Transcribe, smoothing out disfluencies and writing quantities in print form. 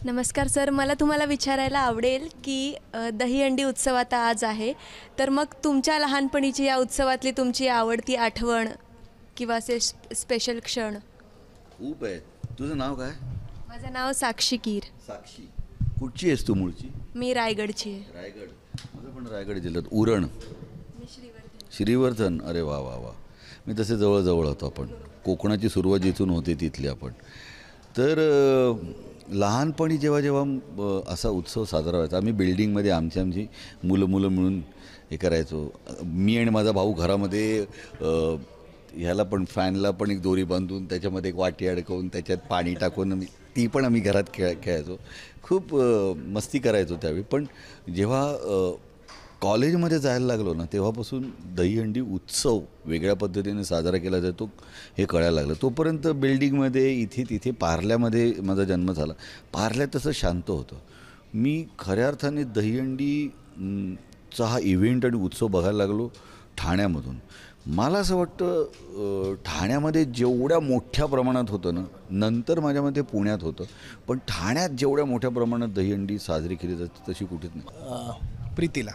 नमस्कार सर, मला तुम्हाला विचारायला आवडेल की दहीहंडी उत्सव आता आज आहे, तर मग तुमच्या लहानपणीची या उत्सवातली तुमची आवडती आठवण किंवा असे स्पेशल क्षण. खूप आहे. तुझं नाव काय? माझं नाव साक्षी कीर. साक्षी. कुठची आहेस तू मूळची? मी रायगडची आहे. रायगड. माझं पण रायगड जिल्ह्यात उरण. मी श्रीवर्धन. श्रीवर्धन. अरे वा वा वा. मी तसे जवळजवळ होतो. आपण कोकणाची सुरुवात जिथून होते तिथली आपण. तर लहानपणी जेव्हा जेव्हा असा उत्सव साजरा व्हायचा, आम्ही बिल्डिंगमध्ये आमची मुलं मिळून हे करायचो. मी आणि माझा भाऊ घरामध्ये ह्याला पण फॅनला पण एक दोरी बांधून त्याच्यामध्ये एक वाटी अडकवून त्याच्यात पाणी टाकून ती पण आम्ही घरात खेळायचो. खूप मस्ती करायचो त्यावेळी. पण जेव्हा कॉलेजमध्ये जायला लागलो ना, तेव्हापासून दहीहंडी उत्सव वेगळ्या पद्धतीने साजरा केला जातो हे कळायला लागलं. तोपर्यंत बिल्डिंगमध्ये इथे तिथे पार्ल्यामध्ये माझा जन्म झाला. पार्ल्यात तसं शांत होतं. मी खऱ्या अर्थाने दहीहंडी चा हा इव्हेंट आणि उत्सव बघायला लागलो ठाण्यामधून. मला असं वाटतं ठाण्यामध्ये जेवढ्या मोठ्या प्रमाणात होतं ना, नंतर माझ्या मते पुण्यात होतं, पण ठाण्यात जेवढ्या मोठ्या प्रमाणात दहीहंडी साजरी केली जाते तशी कुठेच नाही. प्रीतीला